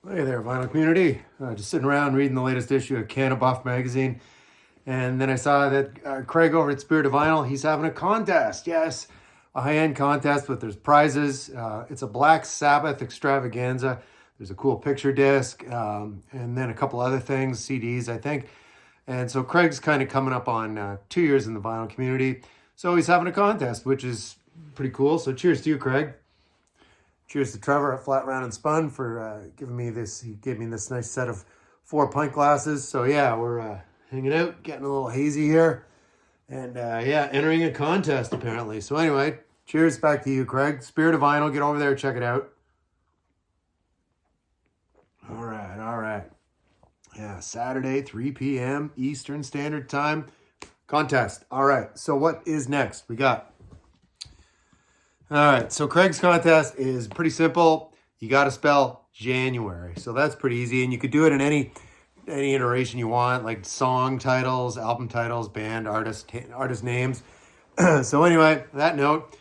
Hey there, vinyl community. Just sitting around reading the latest issue of Canna Buff magazine. And then I saw that Craig over at Spirit of Vinyl, he's having a contest. Yes, a high-end contest, but there's prizes. It's a Black Sabbath extravaganza. There's a cool picture disc, and then a couple other things, CDs, I think. And so Craig's kind of coming up on 2 years in the vinyl community. So he's having a contest, which is pretty cool. So cheers to you, Craig. Cheers to Trevor at Flat Round and Spun for giving me this. He gave me this nice set of 4 pint glasses. So yeah, we're hanging out, getting a little hazy here. And yeah, entering a contest apparently. So anyway, cheers back to you, Craig. Spirit of Vinyl, get over there, check it out. All right, all right. Yeah, Saturday, 3 p.m. Eastern Standard Time. Contest. All right, so what is next? All right, so Craig's contest is pretty simple. You got to spell January. So that's pretty easy, and you could do it in any iteration you want, like song titles, album titles, band, artist names. So anyway, that note,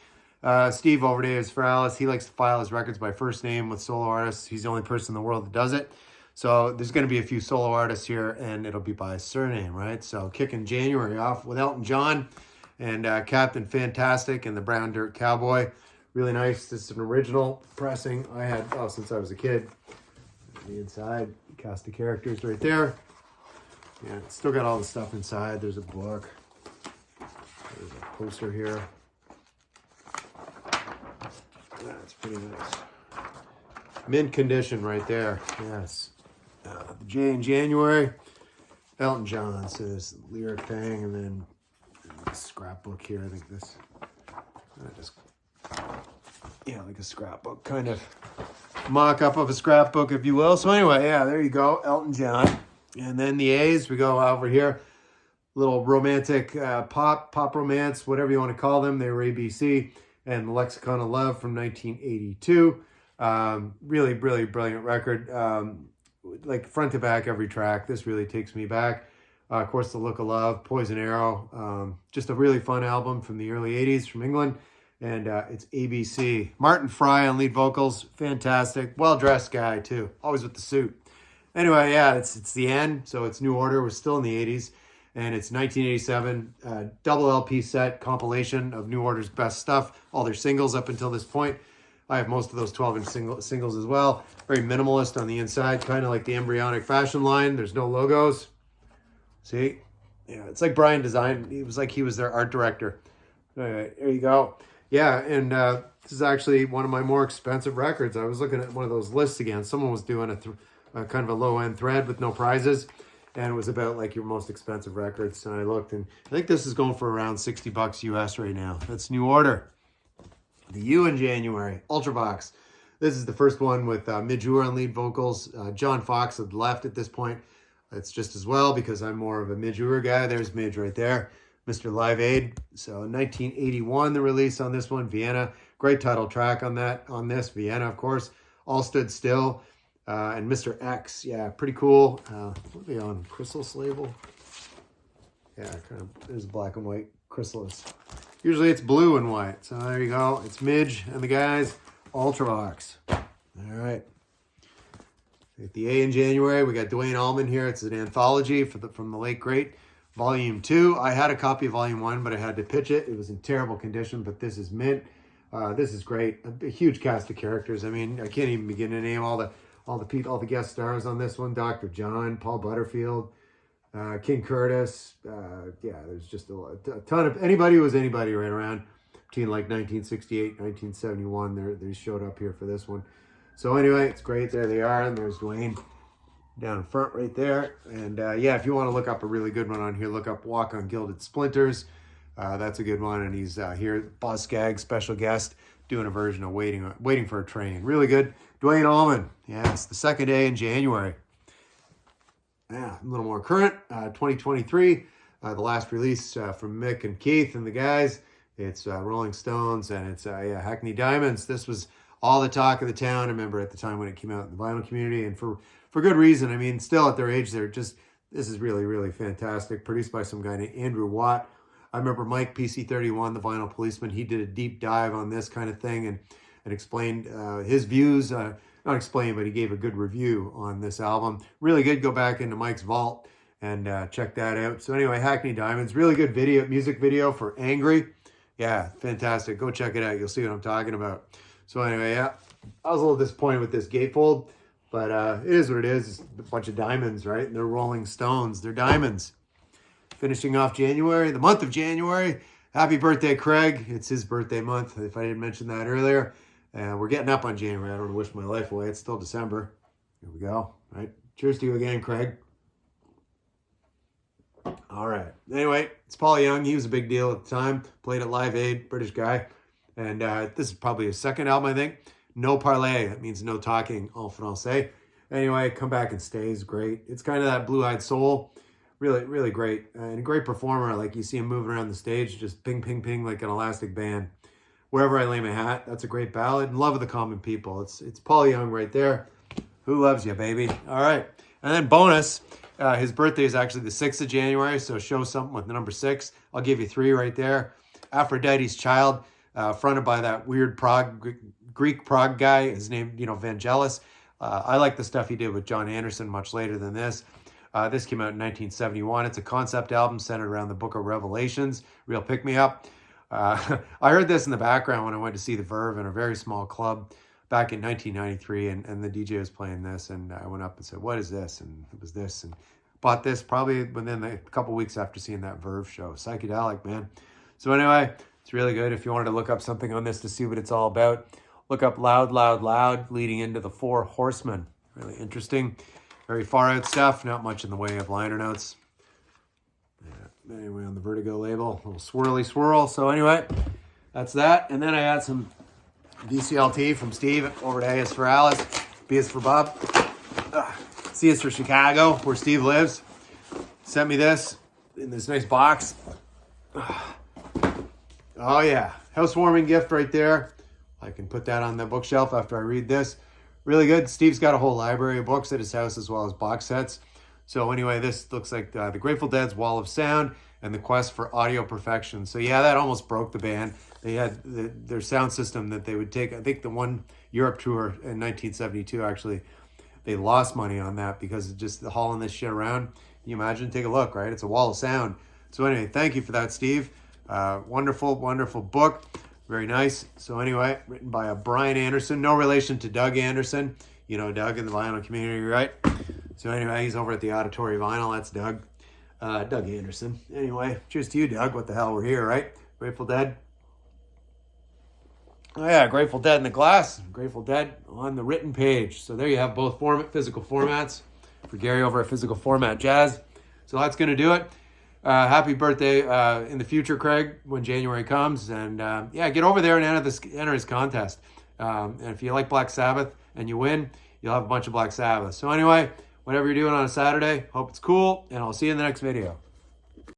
Steve over there is for Alice. He likes to file his records by first name with solo artists. He's the only person in the world that does it. So there's going to be a few solo artists here, and it'll be by surname, right? So kicking January off with Elton John and Captain Fantastic and the Brown Dirt Cowboy. Really nice. This is an original pressing I had since I was a kid. The inside, cast of characters right there. Yeah, it's still got all the stuff inside. There's a book. There's a poster here. That's pretty nice. Mint condition right there. Yes. The J in January. Elton John says lyric thing, and then the scrapbook here. I think this. Like a scrapbook, kind of mock-up of a scrapbook, if you will. So anyway, yeah, there you go, Elton John. And then the A's, we go over here, little romantic pop romance, whatever you want to call them. They were ABC, and the Lexicon of Love from 1982. Really, really brilliant record. Like front to back, every track. This really takes me back. Of course, The Look of Love, Poison Arrow. Just a really fun album from the early 80s from England. And it's ABC. Martin Fry on lead vocals. Fantastic. Well-dressed guy, too. Always with the suit. Anyway, yeah, it's the end. So it's New Order. We're still in the 80s. And it's 1987. Double LP set, compilation of New Order's best stuff. All their singles up until this point. I have most of those 12-inch singles as well. Very minimalist on the inside. Kind of like the Embryonic Fashion line. There's no logos. See? Yeah, it's like Brian designed. It was like he was their art director. All right, there you go. Yeah, and this is actually one of my more expensive records. I was looking at one of those lists again. Someone was doing a kind of a low-end thread with no prizes, and it was about like your most expensive records. And I looked, and I think this is going for around $60 US right now. That's New Order. The U in January, Ultravox. This is the first one with Midge Ure on lead vocals. John Fox had left at this point. It's just as well because I'm more of a Midge Ure guy. There's Midge right there. Mr. Live Aid. So 1981, the release on this one, Vienna. Great title track on this, Vienna, of course. All Stood Still. And Mr. X, yeah, pretty cool. What are they on? Chrysalis label? Yeah, kind of, there's black and white chrysalis. Usually it's blue and white. So there you go. It's Midge and the guys, Ultravox. All right. At the A in January, we got Duane Allman here. It's an anthology from the late great. Volume 2. I had a copy of Volume 1, but I had to pitch it. It was in terrible condition, but this is mint. This is great. A huge cast of characters. I mean, I can't even begin to name all the guest stars on this one. Dr. John, Paul Butterfield, King Curtis. Yeah, there's just a ton of anybody who was anybody right around between like 1968, 1971. They showed up here for this one. So anyway, it's great. There they are, and there's Duane down in front right there. And yeah, if you want to look up a really good one on here, look up Walk on Gilded Splinters. That's a good one. And he's here, Boz Scaggs, special guest, doing a version of Waiting for a Train. Really good. Duane Allman. Yes, the second day in January. Yeah, a little more current. 2023, the last release from Mick and Keith and the guys. It's Rolling Stones, and it's Hackney Diamonds. This was all the talk of the town. I remember at the time when it came out in the vinyl community, and for good reason. I mean, still at their age, this is really, really fantastic. Produced by some guy named Andrew Watt. I remember Mike PC31, the vinyl policeman, he did a deep dive on this kind of thing and explained his views not explain, but he gave a good review on this album. Really good. Go back into Mike's vault and check that out. So anyway, Hackney Diamonds, really good music video for Angry. Yeah, fantastic. Go check it out. You'll see what I'm talking about. So anyway, yeah, I was a little disappointed with this gatefold, but it is what it is. It's a bunch of diamonds, right? And they're Rolling Stones. They're diamonds. Finishing off January, the month of January. Happy birthday, Craig. It's his birthday month, if I didn't mention that earlier. We're getting up on January. I don't want to wish my life away. It's still December. Here we go. All right. Cheers to you again, Craig. All right. Anyway, it's Paul Young. He was a big deal at the time. Played at Live Aid, British guy. And this is probably his second album, I think. No parler. That means no talking en français. Anyway, Come Back and Stay is great. It's kind of that blue-eyed soul. Really, really great. And a great performer. Like you see him moving around the stage, just ping, ping, ping like an elastic band. Wherever I Lay My Hat. That's a great ballad. And Love of the Common People. It's Paul Young right there. Who loves you, baby? All right. And then bonus. His birthday is actually the 6th of January, so show something with the number 6. I'll give you 3 right there. Aphrodite's Child, fronted by that weird Greek prog guy. His name, Vangelis. I like the stuff he did with John Anderson much later than this. This came out in 1971. It's a concept album centered around the Book of Revelations. Real pick-me-up. I heard this in the background when I went to see the Verve in a very small club back in 1993, and the DJ was playing this, and I went up and said, "What is this?" And it was this, and bought this probably within a couple weeks after seeing that Verve show. Psychedelic, man. So anyway, it's really good. If you wanted to look up something on this to see what it's all about, look up Loud, Loud, Loud, leading into the Four Horsemen. Really interesting. Very far out stuff. Not much in the way of liner notes. Yeah. Anyway, on the Vertigo label, a little swirly swirl. So anyway, that's that. And then I got some VCLT from Steve over to A is for Alice, B is for Bob, C is for Chicago, where Steve lives. Sent me this in this nice box. Oh yeah, housewarming gift right there. I can put that on the bookshelf after I read this. Really good. Steve's got a whole library of books at his house as well as box sets. So anyway, this looks like the Grateful Dead's Wall of Sound and the Quest for Audio Perfection. So yeah, that almost broke the band. They had their sound system that they would take. I think the one Europe tour in 1972, actually, they lost money on that because of just the hauling this shit around. Can you imagine? Take a look, right? It's a wall of sound. So anyway, thank you for that, Steve. Wonderful, wonderful book. Very nice. So anyway, written by Brian Anderson. No relation to Doug Anderson. You know Doug in the vinyl community, right? So anyway, he's over at the Auditory Vinyl. That's Doug. Doug Anderson. Anyway, cheers to you, Doug. What the hell? We're here, right? Grateful Dead. Oh yeah, Grateful Dead in the glass. Grateful Dead on the written page. So there you have both physical formats for Gary over at Physical Format Jazz. So that's going to do it. Happy birthday in the future, Craig, when January comes. And yeah, get over there and enter his contest. And if you like Black Sabbath and you win, you'll have a bunch of Black Sabbath. So anyway, whatever you're doing on a Saturday, hope it's cool. And I'll see you in the next video.